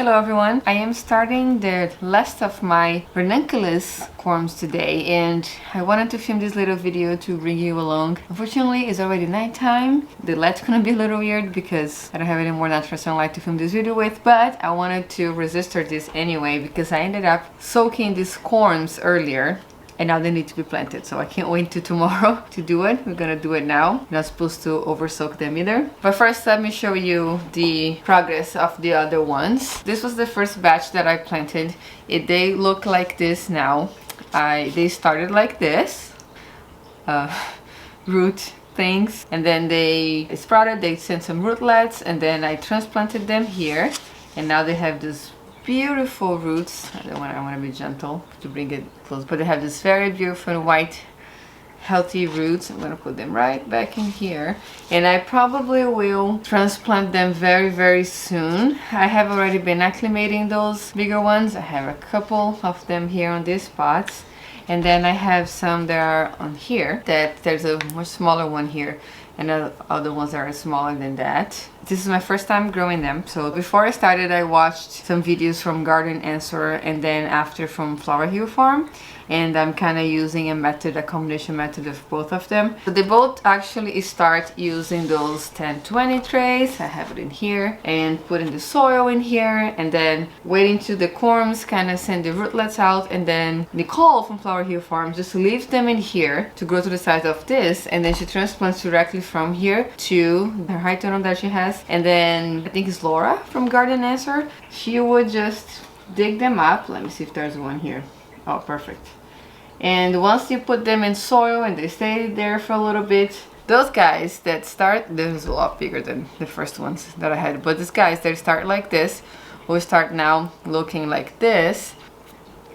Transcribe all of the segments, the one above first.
Hello everyone, I am starting the last of my Ranunculus Corms today and I wanted to film this little video to bring you along. Unfortunately, it's already nighttime. The light's gonna be a little weird because I don't have any more natural sunlight to film this video with, but I wanted to register this anyway because I ended up soaking these corms earlier. And now they need to be planted, so I can't wait till tomorrow to do it. We're gonna do it now. I'm not supposed to over soak them either. But first, let me show you the progress of the other ones. This was the first batch that I planted. They look like this now. They started like this, root things, and then they sprouted. They sent some rootlets, and then I transplanted them here, and now they have this beautiful roots. I want to be gentle to bring it close, but they have this very beautiful white healthy roots. I'm gonna put them right back in here, and I probably will transplant them very soon. I have already been acclimating those bigger ones. I have a couple of them here on these spots, and then I have some that are on here. There's a much smaller one here, and the other ones are smaller than that. This is my first time growing them, so before I started I watched some videos from Garden Answer and then after from Flower Hill Farm, and I'm kind of using a combination method of both of them. So they both actually start using those 10-20 trays. I have it in here and putting the soil in here and then waiting till the corms kind of send the rootlets out, and then Nicole from Flower Hill Farm just leaves them in here to grow to the size of this, and then she transplants directly from here to the high tunnel that she has. And then I think it's Laura from Garden Answer. She would just dig them up. Let me see if there's one here. Oh, perfect. And once you put them in soil and they stay there for a little bit, those guys that start, this is a lot bigger than the first ones that I had, but these guys that start like this will start now looking like this,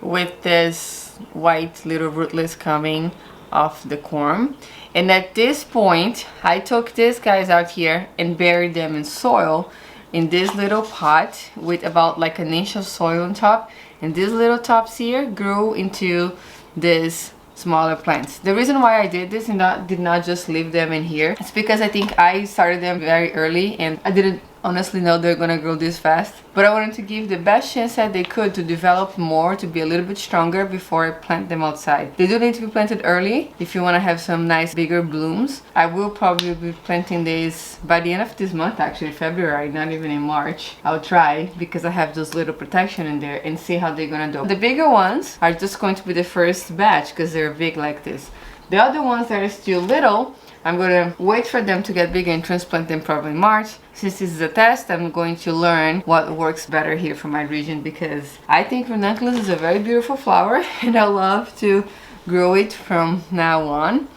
with this white little rootlets coming off the corm. And at this point I took these guys out here and buried them in soil in this little pot with about like an inch of soil on top, and these little tops here grew into these smaller plants. The reason why I did this and did not just leave them in here, it's because I think I started them very early and I didn't honestly know they're gonna grow this fast, but I wanted to give the best chance that they could to develop more, to be a little bit stronger before I plant them outside. They do need to be planted early if you want to have some nice bigger blooms. I will probably be planting these by the end of this month, actually February, not even in March. I'll try because I have those little protection in there and see how they're gonna do. The bigger ones are just going to be the first batch because they're big like this. The other ones that are still little, I'm going to wait for them to get bigger and transplant them probably in March. Since this is a test, I'm going to learn what works better here for my region, because I think Ranunculus is a very beautiful flower and I love to grow it from now on.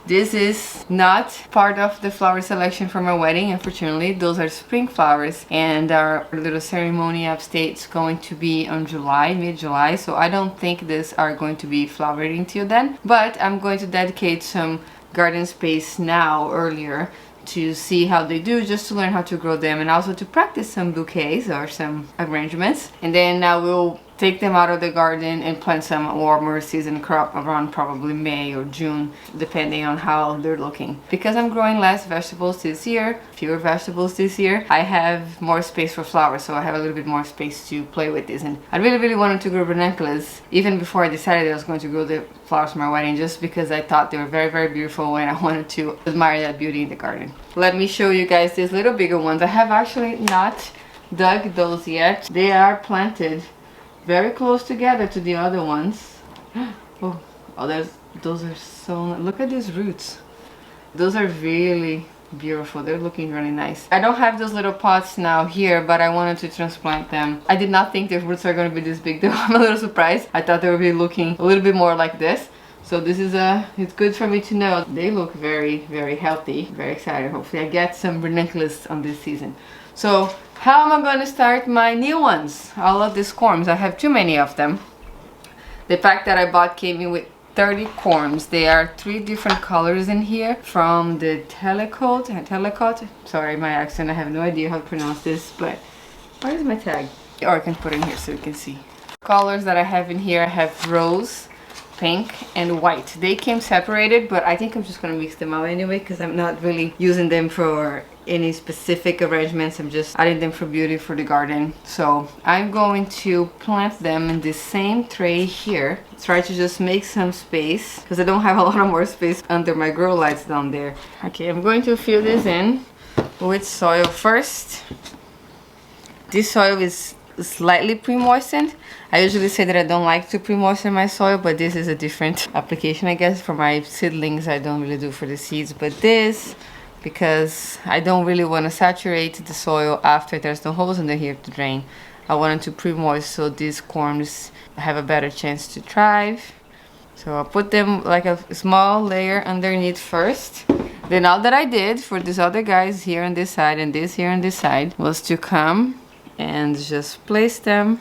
This is not part of the flower selection for my wedding, unfortunately. Those are spring flowers, and our little ceremony upstate is going to be on July, mid-July, so I don't think these are going to be flowering till then. But I'm going to dedicate some garden space now earlier to see how they do, just to learn how to grow them and also to practice some bouquets or some arrangements, and then I will take them out of the garden and plant some warmer season crop around probably May or June, depending on how they're looking. Because I'm growing less vegetables this year, fewer vegetables this year, I have more space for flowers, so I have a little bit more space to play with this. And I really wanted to grow ranunculus even before I decided I was going to grow the flowers for my wedding, just because I thought they were very beautiful and I wanted to admire that beauty in the garden. Let me show you guys these little bigger ones. I have actually not dug those yet. They are planted very close together to the other ones. Oh, those are so, look at these roots. Those are really beautiful. They're looking really nice. I don't have those little pots now here, but I wanted to transplant them. I did not think the roots are going to be this big though. I'm a little surprised. I thought they would be looking a little bit more like this. So this is it's good for me to know. They look very healthy. Very excited. Hopefully I get some ranunculus on this season. So how am I going to start my new ones? All of these corms, I have too many of them. The pack that I bought came in with 30 corms. They are 3 different colors in here, from the telecot. Sorry, my accent, I have no idea how to pronounce this, but where is my tag? Or I can put it in here so you can see. Colors that I have in here, I have rose, pink and white. They came separated, but I think I'm just gonna mix them out anyway because I'm not really using them for any specific arrangements. I'm just adding them for beauty for the garden. So I'm going to plant them in the same tray here. Try to just make some space because I don't have a lot of more space under my grow lights down there. Okay, I'm going to fill this in with soil first. This soil is slightly pre-moistened. I usually say that I don't like to pre-moisten my soil, but this is a different application, I guess. For my seedlings, I don't really do for the seeds, but this, because I don't really want to saturate the soil after there's no holes under here to drain. I wanted to pre-moist so these corms have a better chance to thrive. So I'll put them like a small layer underneath first. Then all that I did for these other guys here on this side and this here on this side was to come and just place them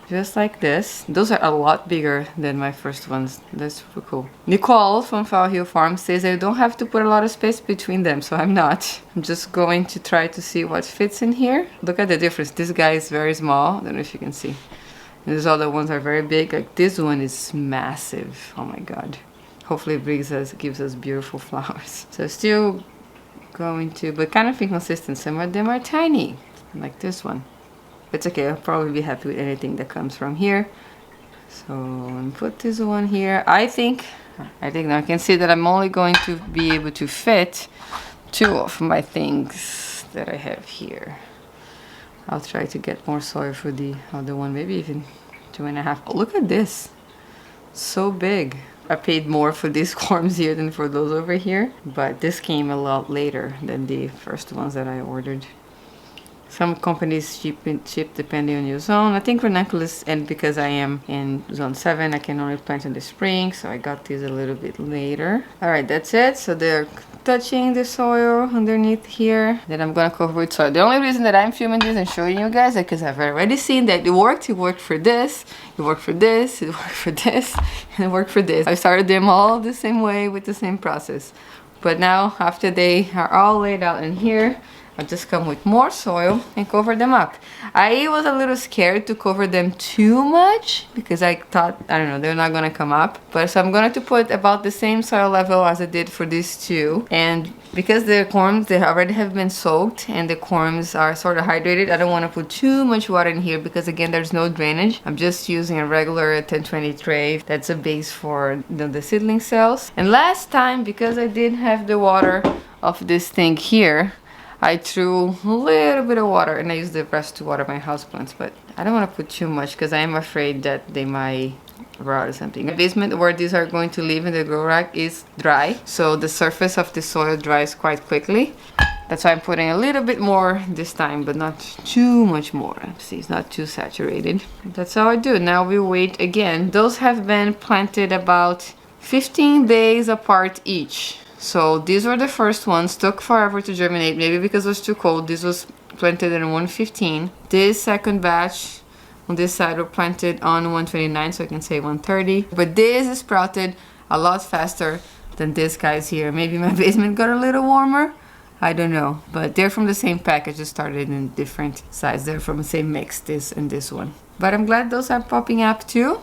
just like this. Those are a lot bigger than my first ones. That's super cool. Nicole from Fowl Hill Farm says I don't have to put a lot of space between them, so I'm not. I'm just going to try to see what fits in here. Look at the difference. This guy is very small. I don't know if you can see. And these other ones are very big. Like this one is massive. Oh my god. Hopefully it gives us beautiful flowers. So still going to, but kind of inconsistent. Some of them are tiny, like this one. It's okay, I'll probably be happy with anything that comes from here. So I'll put this one here. I think now I can see that I'm only going to be able to fit 2 of my things that I have here. I'll try to get more soil for the other one, maybe even 2.5. Oh, look at this, so big. I paid more for these corms here than for those over here, but this came a lot later than the first ones that I ordered. Some companies ship depending on your zone. I think Ranunculus, and because I am in zone 7, I can only plant in the spring, so I got these a little bit later. Alright, that's it. So they're touching the soil underneath here. Then I'm gonna cover with soil. The only reason that I'm filming this and showing you guys is because I've already seen that it worked. It worked for this, it worked for this, it worked for this, and it worked for this. I started them all the same way with the same process. But now, after they are all laid out in here, I'll just come with more soil and cover them up. I was a little scared to cover them too much because I thought, I don't know, they're not gonna come up. But so I'm going to put about the same soil level as I did for these two. And because the corms, they already have been soaked and the corms are sort of hydrated, I don't want to put too much water in here because again, there's no drainage. I'm just using a regular 1020 tray. That's a base for the seedling cells. And last time, because I did have the water of this thing here, I threw a little bit of water and I used the rest to water my houseplants, but I don't want to put too much because I am afraid that they might rot or something. The basement where these are going to live in the grow rack is dry, so the surface of the soil dries quite quickly. That's why I'm putting a little bit more this time, but not too much more. See, it's not too saturated. That's how I do it. Now we wait again. Those have been planted about 15 days apart each. So these were the first ones, took forever to germinate, maybe because it was too cold. This was planted in 115. This second batch on this side were planted on 129, so I can say 130. But this is sprouted a lot faster than this guy's here. Maybe my basement got a little warmer, I don't know. But they're from the same pack, I just started in different sizes. They're from the same mix, this and this one. But I'm glad those are popping up too.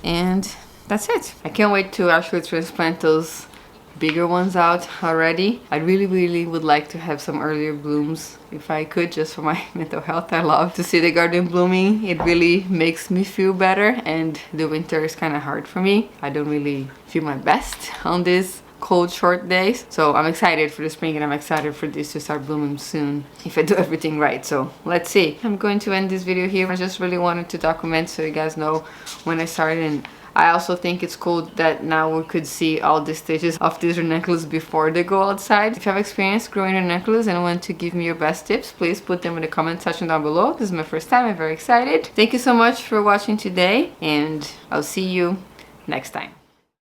And that's it. I can't wait to actually transplant those bigger ones out already. I really would like to have some earlier blooms if I could, just for my mental health. I love to see the garden blooming. It really makes me feel better, and the winter is kind of hard for me. I don't really feel my best on these cold short days, so I'm excited for the spring and I'm excited for this to start blooming soon if I do everything right. So let's see. I'm going to end this video here. I just really wanted to document so you guys know when I started, and I also think it's cool that now we could see all the stages of these ranunculus before they go outside. If you have experience growing ranunculus and want to give me your best tips, please put them in the comment section down below. This is my first time, I'm very excited. Thank you so much for watching today, and I'll see you next time.